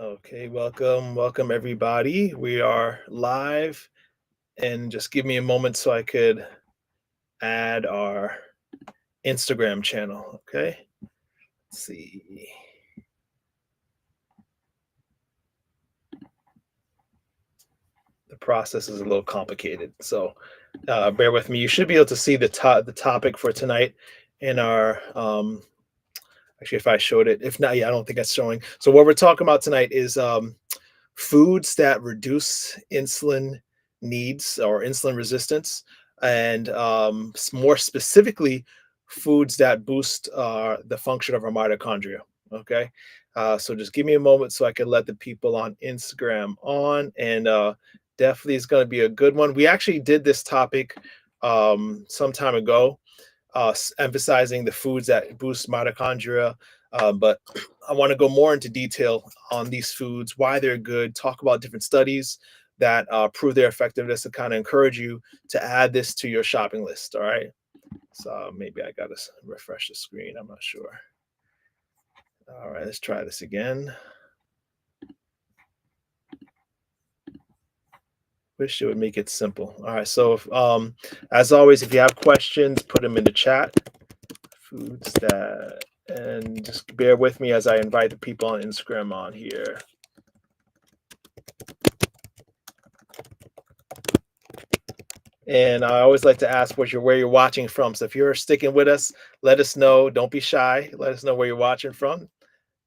Okay, welcome everybody. We are live, and just give me a moment so I could add our Instagram channel. Okay, let's see. The process is a little complicated, so bear with me. You should be able to see the topic for tonight in our actually, if I showed it. If not, yeah, I don't think that's showing. So what we're talking about tonight is foods that reduce insulin needs or insulin resistance, and more specifically, foods that boost the function of our mitochondria. Okay. So just give me a moment so I can let the people on Instagram on, and definitely it's going to be a good one. We actually did this topic some time ago, emphasizing the foods that boost mitochondria. But I want to go more into detail on these foods, why they're good, talk about different studies that prove their effectiveness, to kind of encourage you to add this to your shopping list. All right. So maybe I got to refresh the screen. I'm not sure. All right, let's try this again. Wish it would make it simple. All right. So, as always, if you have questions, put them in the chat. Foods that, and just bear with me as I invite the people on Instagram on here. And I always like to ask where you're watching from. So if you're sticking with us, let us know. Don't be shy. Let us know where you're watching from,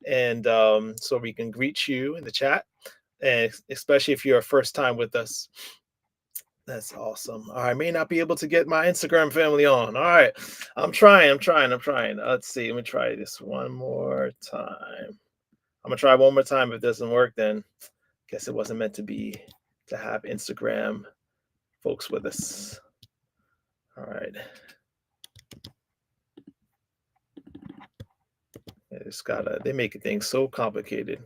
and so we can greet you in the chat. And especially if you're a first time with us. That's awesome. I may not be able to get my Instagram family on. All right. I'm trying. Let's see. Let me try this one more time. I'm gonna try one more time. If it doesn't work, then guess it wasn't meant to be to have Instagram folks with us. All right. It's gotta, they make things so complicated.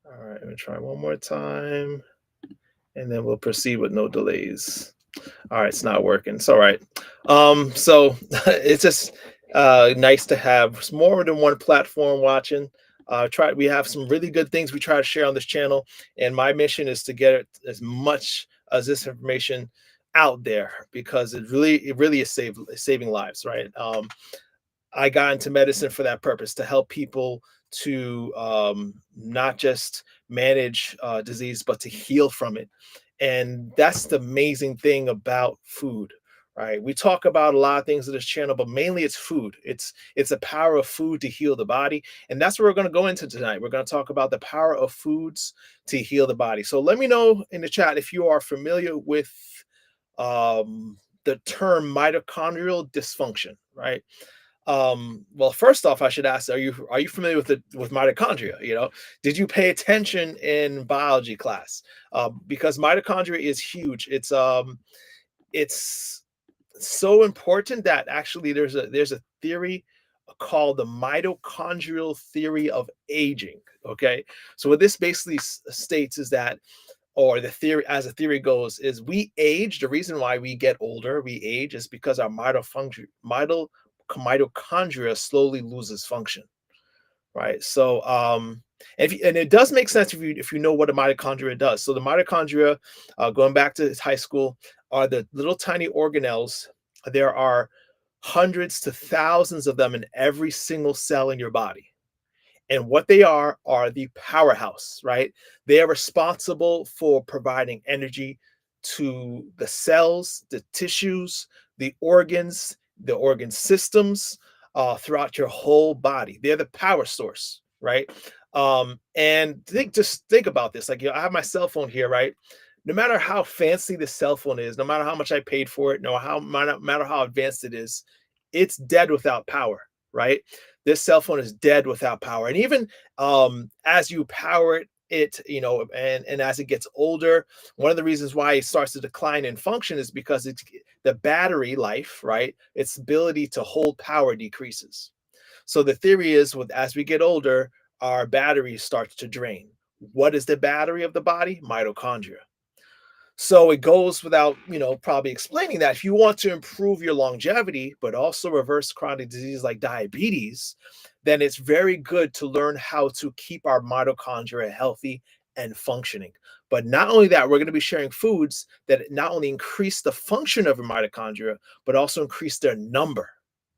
All right, I'm gonna try one more time, and then we'll proceed with no delays. All right, it's not working. It's all right. So it's just nice to have more than one platform watching. We have some really good things we try to share on this channel, and my mission is to get it as much as this information out there, because it really is saving lives, right? I got into medicine for that purpose, to help people to not just manage disease, but to heal from it. And that's the amazing thing about food, right? We talk about a lot of things in this channel, but mainly it's food. It's the power of food to heal the body, and that's what we're going to go into tonight. We're going to talk about the power of foods to heal the body. So let me know in the chat if you are familiar with the term mitochondrial dysfunction, right? Well, first off, I should ask, are you familiar with mitochondria? Did you pay attention in biology class? Because mitochondria is huge. It's so important that actually there's a theory called the mitochondrial theory of aging. Okay, so what this basically states is that, or the theory, as the theory goes, is we age. The reason why we get older, we age, is because our mitochondria slowly loses function, right? So and it does make sense if you know what a mitochondria does. So the mitochondria, going back to high school, are the little tiny organelles. There are hundreds to thousands of them in every single cell in your body, and what they are the powerhouse, right? They are responsible for providing energy to the cells, the tissues, the organ systems, throughout your whole body. They're the power source, right? And just think about this. Like, I have my cell phone here, right? No matter how fancy the cell phone is, no matter how much I paid for it, no matter how advanced it is, it's dead without power, right? This cell phone is dead without power. And even as you power it, and as it gets older, one of the reasons why it starts to decline in function is because the battery life, right? Its ability to hold power decreases. So the theory is, as we get older, our battery starts to drain. What is the battery of the body? Mitochondria. So it goes without, probably explaining that if you want to improve your longevity, but also reverse chronic disease like diabetes, then it's very good to learn how to keep our mitochondria healthy and functioning. But not only that, we're going to be sharing foods that not only increase the function of your mitochondria, but also increase their number.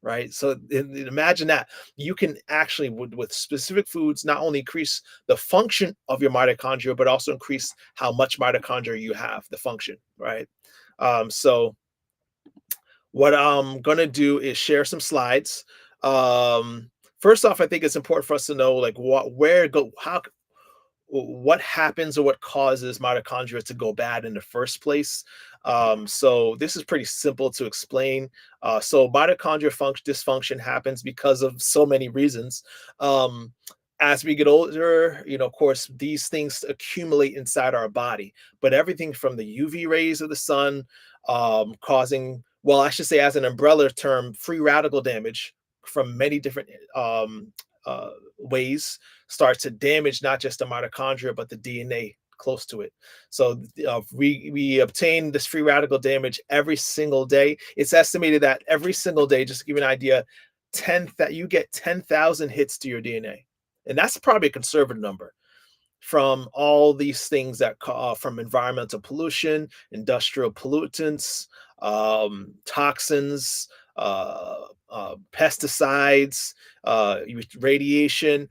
Right. So imagine that you can actually, with specific foods, not only increase the function of your mitochondria, but also increase how much mitochondria you have, the function, right? So what I'm gonna do is share some slides. Um, First off, I think it's important for us to know like what happens or what causes mitochondria to go bad in the first place. So this is pretty simple to explain. So mitochondria dysfunction happens because of so many reasons. Um, as we get older, of course, these things accumulate inside our body, but everything from the UV rays of the sun, causing, well, I should say, as an umbrella term, free radical damage from many different ways starts to damage not just the mitochondria but the DNA close to it. So we obtain this free radical damage every single day. It's estimated that every single day, just to give you an idea, that you get 10,000 hits to your DNA, and that's probably a conservative number from all these things that from environmental pollution, industrial pollutants, toxins, pesticides, radiation.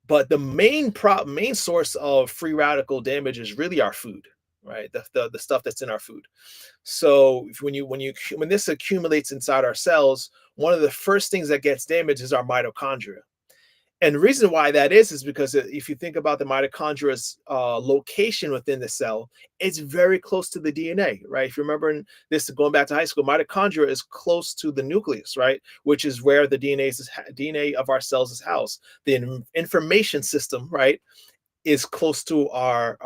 But the main source of free radical damage is really our food, right? The stuff that's in our food. So when this accumulates inside our cells, one of the first things that gets damaged is our mitochondria. And the reason why that is because if you think about the mitochondria's location within the cell, it's very close to the DNA, right? If you remember this, going back to high school, mitochondria is close to the nucleus, right? Which is where the DNA of our cells is housed. The information system, right, is close to our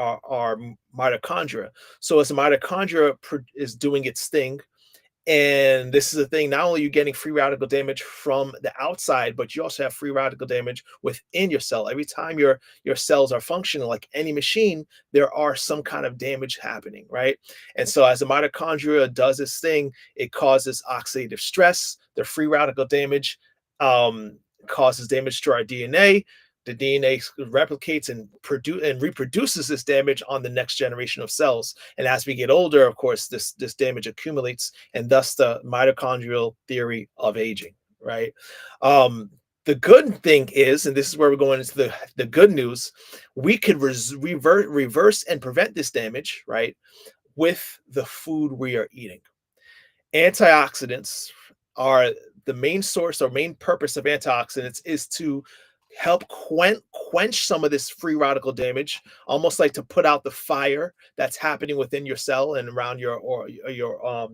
mitochondria. So as the mitochondria is doing its thing, and this is the thing, not only are you getting free radical damage from the outside, but you also have free radical damage within your cell. Every time your cells are functioning like any machine, there are some kind of damage happening, right? And so as the mitochondria does its thing, it causes oxidative stress. The free radical damage causes damage to our DNA. The DNA replicates and reproduces this damage on the next generation of cells. And as we get older, of course, this damage accumulates, and thus the mitochondrial theory of aging, right? The good thing is, and this is where we're going into the good news, we could reverse and prevent this damage, right, with the food we are eating. Antioxidants are the main source or main purpose of antioxidants is to help quench some of this free radical damage, almost like to put out the fire that's happening within your cell and around your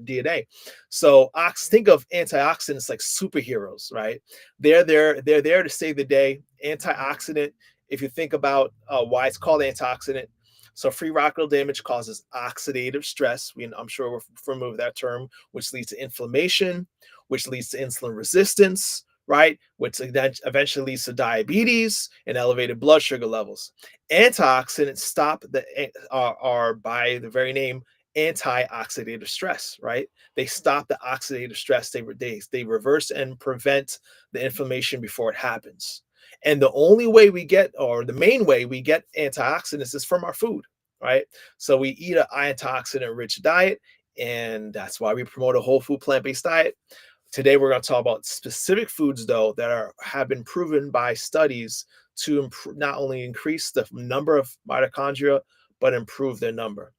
DNA. So think of antioxidants like superheroes, right? They're there to save the day. Antioxidant, if you think about why it's called antioxidant, so free radical damage causes oxidative stress. I'm sure we're familiar with that term, which leads to inflammation, which leads to insulin resistance, right? Which then eventually leads to diabetes and elevated blood sugar levels. Antioxidants stop are by the very name anti-oxidative stress, right? They stop the oxidative stress. They reverse and prevent the inflammation before it happens. And the only way we get, or the main way we get antioxidants is from our food, right? So we eat an antioxidant-rich diet, and that's why we promote a whole food plant-based diet. Today, we're going to talk about specific foods, though, that have been proven by studies to not only increase the number of mitochondria, but improve their number.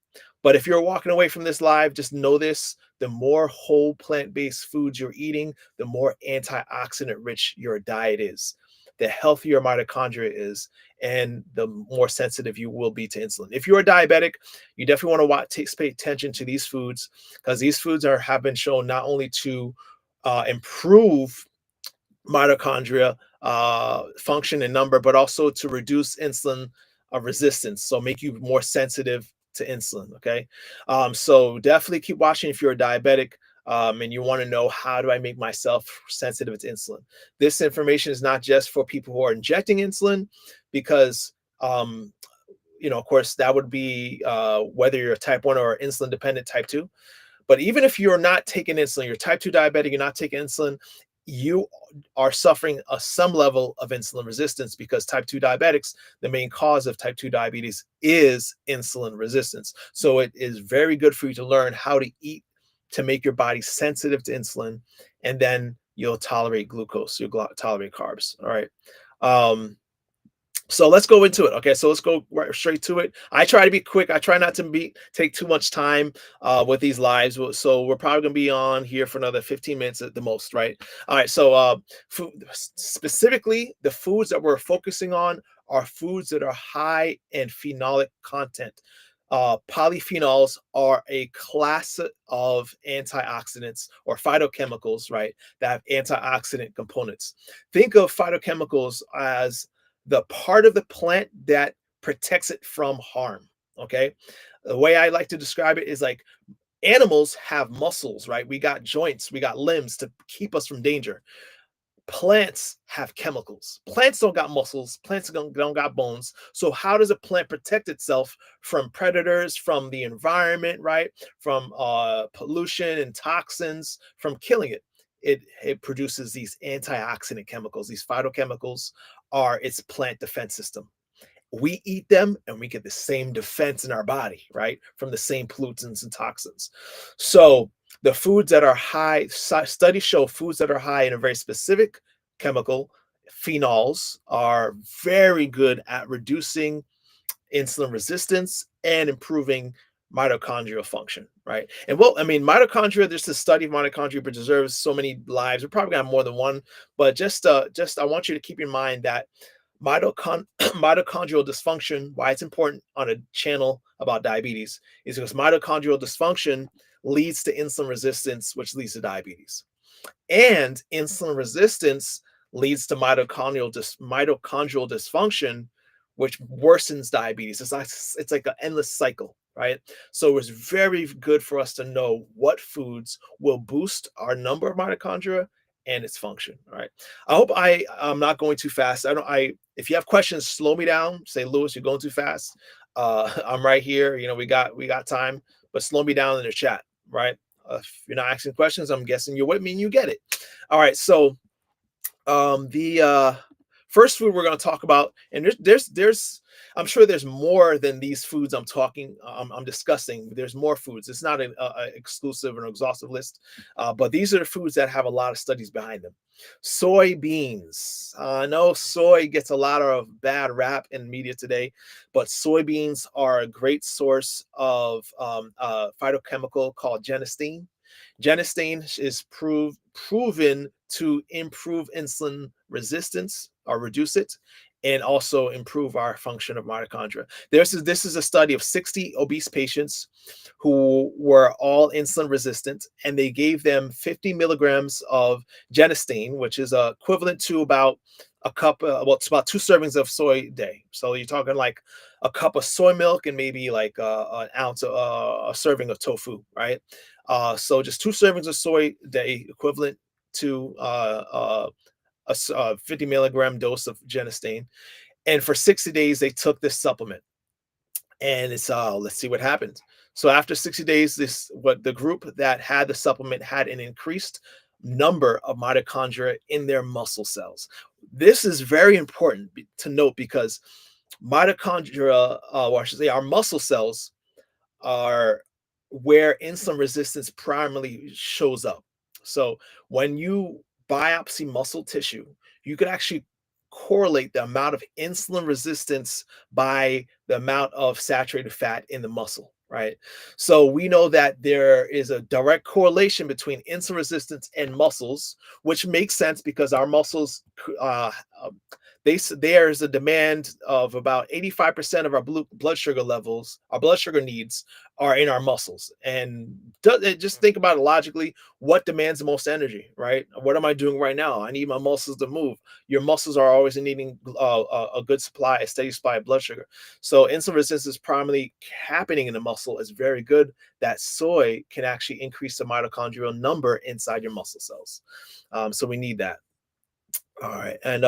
But if you're walking away from this live, just know this: the more whole plant-based foods you're eating, the more antioxidant-rich your diet is, the healthier mitochondria is, and the more sensitive you will be to insulin. If you're a diabetic, you definitely want to pay attention to these foods, because these foods have been shown not only to improve mitochondria function and number, but also to reduce insulin resistance, so make you more sensitive to insulin. Okay, so definitely keep watching if you're a diabetic. And you want to know, how do I make myself sensitive to insulin? This information is not just for people who are injecting insulin, because of course, that would be whether you're a type 1 or insulin dependent type 2. But even if you're not taking insulin, you're type 2 diabetic, you're not taking insulin, you are suffering some level of insulin resistance, because type 2 diabetics, the main cause of type 2 diabetes is insulin resistance. So it is very good for you to learn how to eat to make your body sensitive to insulin, and then you'll tolerate glucose, you'll tolerate carbs. All right. Um, so let's go into it. Okay, so let's go right straight to it. I try to be quick. I try not to take too much time with these lives. So we're probably gonna be on here for another 15 minutes at the most, right? All right. So food, specifically, the foods that we're focusing on are foods that are high in phenolic content. Polyphenols are a class of antioxidants or phytochemicals, right? That have antioxidant components. Think of phytochemicals as the part of the plant that protects it from harm. Okay. The way I like to describe it is like animals have muscles, right? We got joints, we got limbs to keep us from danger. Plants have chemicals. Plants don't got muscles. Plants don't got bones. So how does a plant protect itself from predators, from the environment, right? From pollution and toxins, from killing it? It produces these antioxidant chemicals. These phytochemicals are its plant defense system. We eat them and we get the same defense in our body, right? From the same pollutants and toxins. So the foods that are high, studies show foods that are high in a very specific chemical, phenols, are very good at reducing insulin resistance and improving mitochondrial function, right? And well, I mean, mitochondria, there's this study of mitochondria preserves so many lives. We're probably got more than one, but just I want you to keep in mind that mitochondrial dysfunction, why it's important on a channel about diabetes, is because mitochondrial dysfunction leads to insulin resistance, which leads to diabetes. And insulin resistance leads to mitochondrial dysfunction, which worsens diabetes. It's like an endless cycle, right? So it's very good for us to know what foods will boost our number of mitochondria and its function. All right. I hope I'm not going too fast. If you have questions, slow me down. Say, Lewis, you're going too fast. I'm right here. We got time, but slow me down in the chat, right? If you're not asking questions, I'm guessing you're with me and you get it. All right. So the first food we're going to talk about, and there's I'm sure there's more than these foods I'm discussing. There's more foods. It's not an exclusive and exhaustive list, but these are the foods that have a lot of studies behind them. Soybeans. I know soy gets a lot of bad rap in media today, but soybeans are a great source of phytochemical called genistein. Genistein is proven to improve insulin resistance or reduce it, and also improve our function of mitochondria. This is a study of 60 obese patients who were all insulin resistant, and they gave them 50 milligrams of genistein, which is equivalent to about a cup, it's about 2 servings of soy a day. So you're talking like a cup of soy milk and maybe like an ounce of a serving of tofu, right? So just 2 servings of soy a day, equivalent to a 50 milligram dose of genistein. And for 60 days, they took this supplement. And it's let's see what happened. So after 60 days, the group that had the supplement had an increased number of mitochondria in their muscle cells. This is very important to note, because mitochondria, or I should say our muscle cells, are where insulin resistance primarily shows up. So when you biopsy muscle tissue, you could actually correlate the amount of insulin resistance by the amount of saturated fat in the muscle, right? So we know that there is a direct correlation between insulin resistance and muscles, which makes sense because our muscles, there's a demand of about 85% of our blood sugar levels, our blood sugar needs, are in our muscles. And just think about it logically, what demands the most energy, right? What am I doing right now? I need my muscles to move. Your muscles are always needing a good supply, a steady supply of blood sugar. So insulin resistance is primarily happening in the muscle. It's very good that soy can actually increase the mitochondrial number inside your muscle cells. So we need that. All right. And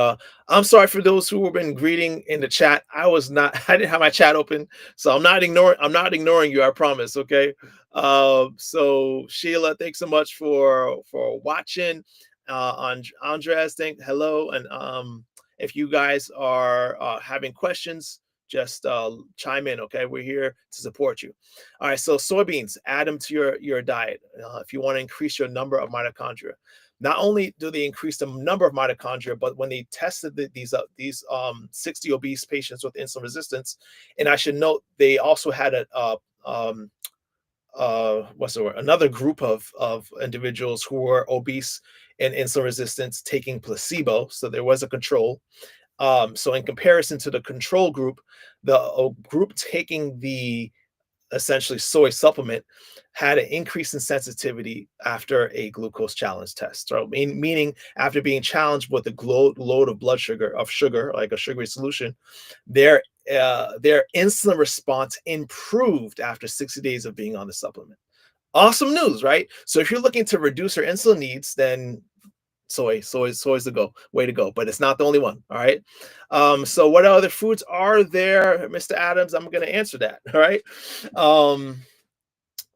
I'm sorry for those who have been greeting in the chat. I was not I didn't have my chat open, so I'm not ignoring you, I promise, okay? So Sheila, thanks so much for watching. Andres, hello. And if you guys are having questions, just chime in, okay? We're here to support you. All right, so soybeans, add them to your diet if you want to increase your number of mitochondria. Not only do they increase the number of mitochondria, but when they tested these 60 obese patients with insulin resistance, and I should note they also had what's the word? Another group of individuals who were obese and insulin resistance taking placebo, so there was a control. So in comparison to the control group, the group taking the essentially soy supplement had an increase in sensitivity after a glucose challenge test. So meaning after being challenged with a load of blood sugar, like a sugary solution, their their insulin response improved after 60 days of being on the supplement. Awesome news, right? So if you're looking to reduce your insulin needs, then soy is the go way to go, but it's not the only one. All right. So what other foods are there, Mr. Adams? I'm going to answer that. All right. um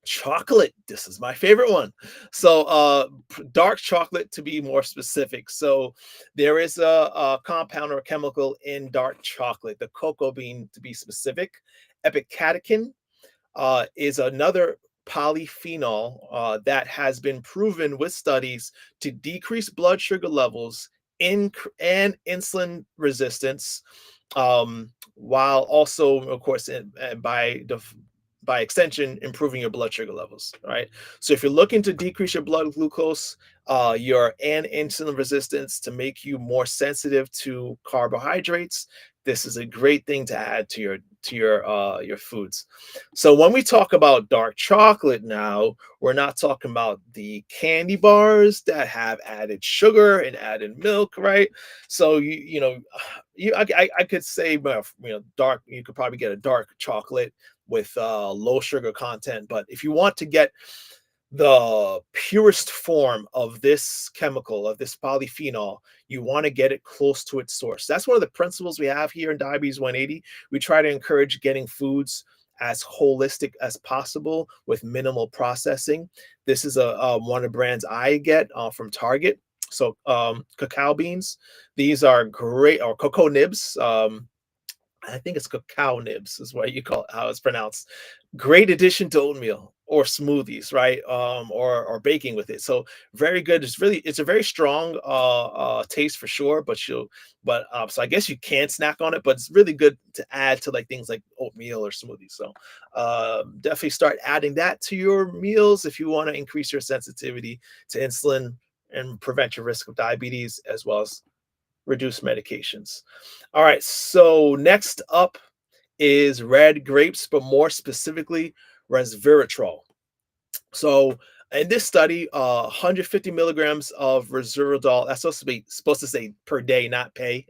Chocolate, this is my favorite one. So dark chocolate, to be more specific. So there is a compound or a chemical in dark chocolate, the cocoa bean to be specific. Epicatechin is another polyphenol that has been proven with studies to decrease blood sugar levels and insulin resistance, while also, of course, by extension, improving your blood sugar levels. Right. So if you're looking to decrease your blood glucose, your and insulin resistance to make you more sensitive to carbohydrates, this is a great thing to add to your foods. So when we talk about dark chocolate now, we're not talking about the candy bars that have added sugar and added milk, right? So I could say, well, dark. You could probably get a dark chocolate with low sugar content, but if you want to get the purest form of this chemical, of this polyphenol, you want to get it close to its source. That's one of the principles we have here in Diabetes 180. We try to encourage getting foods as holistic as possible with minimal processing. This is one of the brands I get from Target. So cacao beans, these are great, or cocoa nibs. I think it's cacao nibs is what you call it, how it's pronounced. Great addition to oatmeal or smoothies, right? Or baking with it. So very good. It's a very strong taste for sure. So I guess you can snack on it, but it's really good to add to like things like oatmeal or smoothies. So definitely start adding that to your meals if you want to increase your sensitivity to insulin and prevent your risk of diabetes, as well as reduce medications. All right, so next up is red grapes, but more specifically, resveratrol. So in this study, 150 milligrams of resveratrol, that's supposed to say per day, not pay.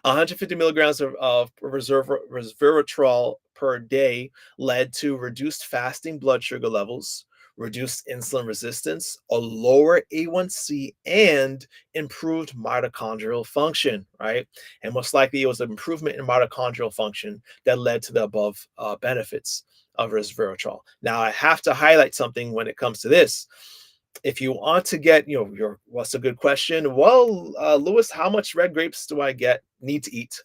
150 milligrams of resveratrol per day led to reduced fasting blood sugar levels, reduced insulin resistance, a lower A1C, and improved mitochondrial function, right? And most likely it was an improvement in mitochondrial function that led to the above benefits of resveratrol. Now, I have to highlight something when it comes to this. If you want to get, what's a good question? Well, Lewis, how much red grapes do I need to eat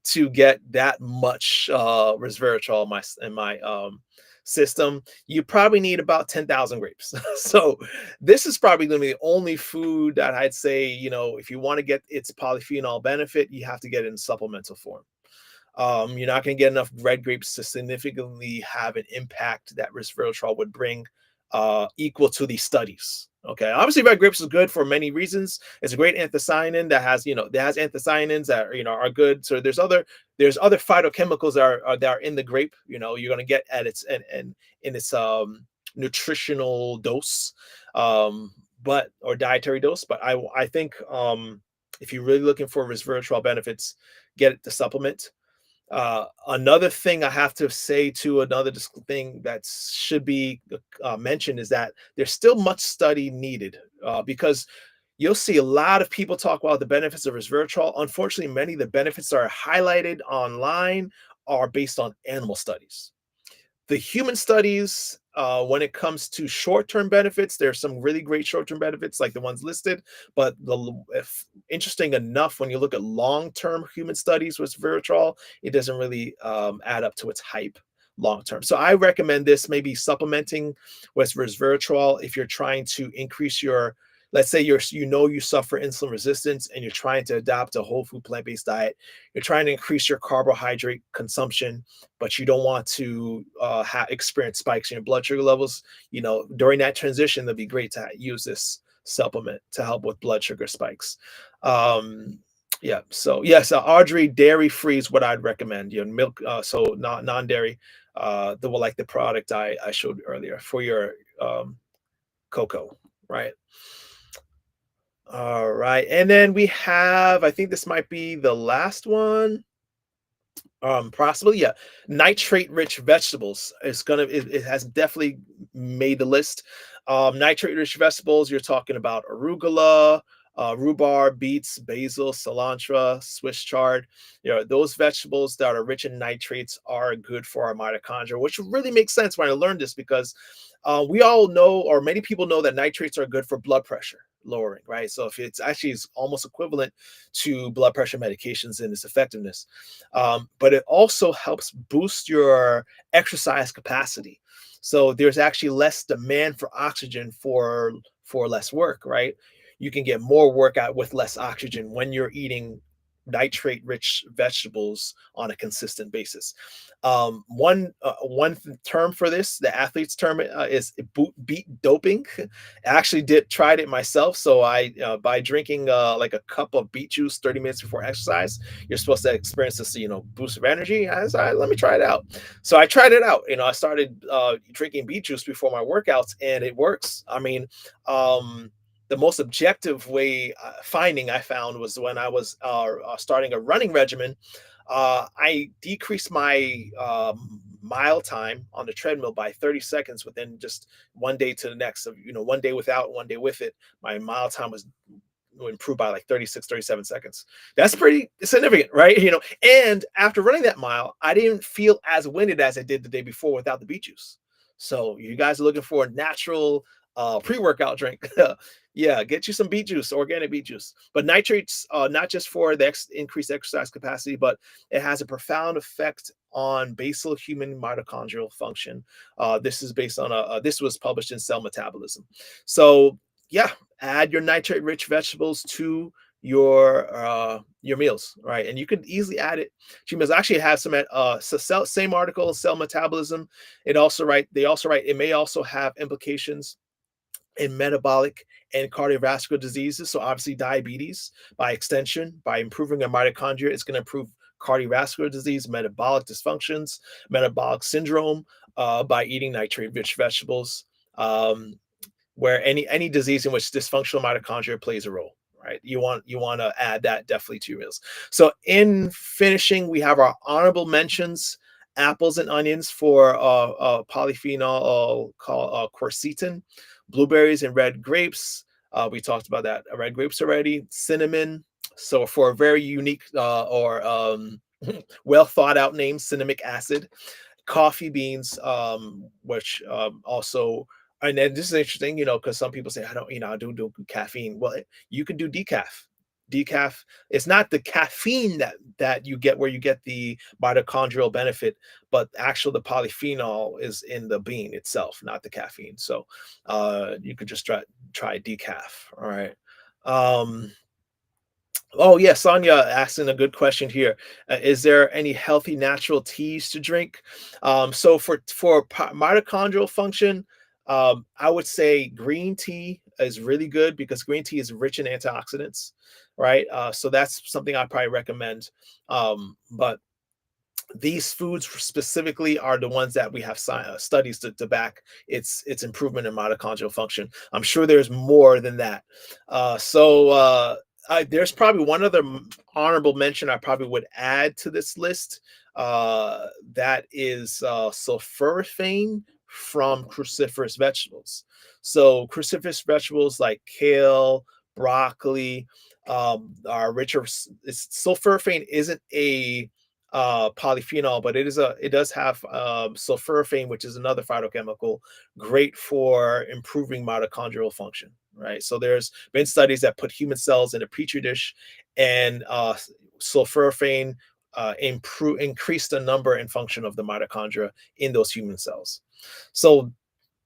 to get that much resveratrol in my system? You probably need about 10,000 grapes. So this is probably going to be the only food that I'd say, if you want to get its polyphenol benefit, you have to get it in supplemental form. You're not going to get enough red grapes to significantly have an impact that resveratrol would bring equal to these studies. Okay, obviously red grapes is good for many reasons. It's a great anthocyanin that has anthocyanins that are good. So there's other phytochemicals that are in the grape. You're going to get at its and in its nutritional dose, or dietary dose. But I think if you're really looking for resveratrol benefits, get it to supplement. Another thing I have to say to another thing that should be mentioned is that there's still much study needed because You'll see a lot of people talk about the benefits of resveratrol. Unfortunately, many of the benefits that are highlighted online are based on animal studies. The human studies, when it comes to short-term benefits, there's some really great short-term benefits like the ones listed, but if interesting enough, when you look at long-term human studies with resveratrol, it doesn't really add up to its hype long-term. So I recommend this maybe supplementing with resveratrol if you're trying to increase your, let's say you suffer insulin resistance and you're trying to adopt a whole food plant-based diet. You're trying to increase your carbohydrate consumption, but you don't want to experience spikes in your blood sugar levels. During that transition, that'd be great to use this supplement to help with blood sugar spikes. Yeah. So yes, Audrey, dairy free is what I'd recommend. Milk, so not non-dairy, like the product I showed earlier for your cocoa, right? All right. And then we have, I think this might be the last one. Possibly, yeah. Nitrate-rich vegetables. It has definitely made the list. Nitrate-rich vegetables, you're talking about arugula, rhubarb, beets, basil, cilantro, Swiss chard. Those vegetables that are rich in nitrates are good for our mitochondria, which really makes sense when I learned this because we all know, or many people know, that nitrates are good for blood pressure lowering, right? So if it's actually is almost equivalent to blood pressure medications in its effectiveness. But it also helps boost your exercise capacity. So there's actually less demand for oxygen for less work, right? You can get more work out with less oxygen when you're eating nitrate rich vegetables on a consistent basis. One term for this, the athlete's term, is beet doping. I actually tried it myself. So I by drinking like a cup of beet juice 30 minutes before exercise, you're supposed to experience this boost of energy. I was let me try it out. So I tried it out. I started drinking beet juice before my workouts, and it works. I mean, the most objective way finding I found was when I was starting a running regimen. I decreased my mile time on the treadmill by 30 seconds within just one day to the next. So, one day without, one day with it, my mile time was improved by like 36, 37 seconds. That's pretty significant, right? And after running that mile, I didn't feel as winded as I did the day before without the beet juice. So you guys are looking for a natural pre-workout drink. Yeah, get you some beet juice, organic beet juice. But nitrates, not just for the increased exercise capacity, but it has a profound effect on basal human mitochondrial function. This is based on this was published in Cell Metabolism. So yeah, add your nitrate-rich vegetables to your meals, right? And you could easily add it to meals. Actually have some at same article, Cell Metabolism. They also write it may also have implications in metabolic and cardiovascular diseases. So obviously diabetes, by extension, by improving our mitochondria, it's going to improve cardiovascular disease, metabolic dysfunctions, metabolic syndrome, by eating nitrate-rich vegetables, where any disease in which dysfunctional mitochondria plays a role. Right, you want to add that definitely to your meals. So in finishing, we have our honorable mentions: apples and onions for polyphenol called quercetin, blueberries and red grapes. We talked about that red grapes already. Cinnamon. So for a very unique or well thought out name, cinnamic acid. Coffee beans, which also, and then this is interesting, because some people say, I don't, I do caffeine. Well, you can do decaf. Decaf, it's not the caffeine that you get where you get the mitochondrial benefit, but actually the polyphenol is in the bean itself, not the caffeine. So you could just try decaf. All right. Oh yeah, Sonia asking a good question here. Is there any healthy natural teas to drink? So for mitochondrial function, I would say green tea is really good because green tea is rich in antioxidants, right? So that's something I probably recommend. But these foods specifically are the ones that we have studies to back its improvement in mitochondrial function. I'm sure there's more than that. There's probably one other honorable mention I probably would add to this list. That is sulforaphane from cruciferous vegetables. So cruciferous vegetables like kale, broccoli are richer. Sulforaphane isn't a polyphenol, but it does have sulforaphane, which is another phytochemical, great for improving mitochondrial function. Right. So there's been studies that put human cells in a petri dish, and sulforaphane increase the number and function of the mitochondria in those human cells. So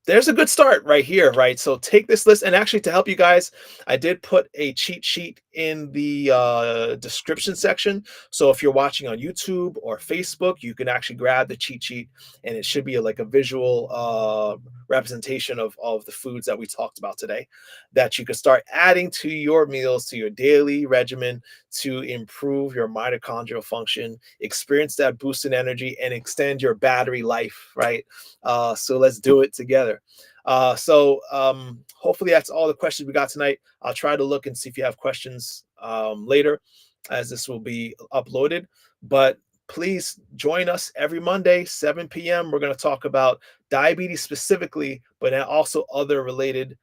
there's a good start right here, right? So take this list, and actually, to help you guys, I did put a cheat sheet in the description section. So if you're watching on YouTube or Facebook, you can actually grab the cheat sheet, and it should be like a visual representation of the foods that we talked about today, that you can start adding to your meals, to your daily regimen, to improve your mitochondrial function, experience that boost in energy, and extend your battery life, right? So let's do it together. Hopefully that's all the questions we got tonight. I'll try to look and see if you have questions later, as this will be uploaded. But please join us every Monday, 7 p.m. We're going to talk about diabetes specifically, but also other related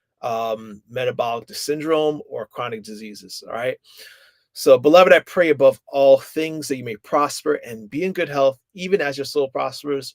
metabolic syndrome or chronic diseases. All right. So, beloved, I pray above all things that you may prosper and be in good health, even as your soul prospers.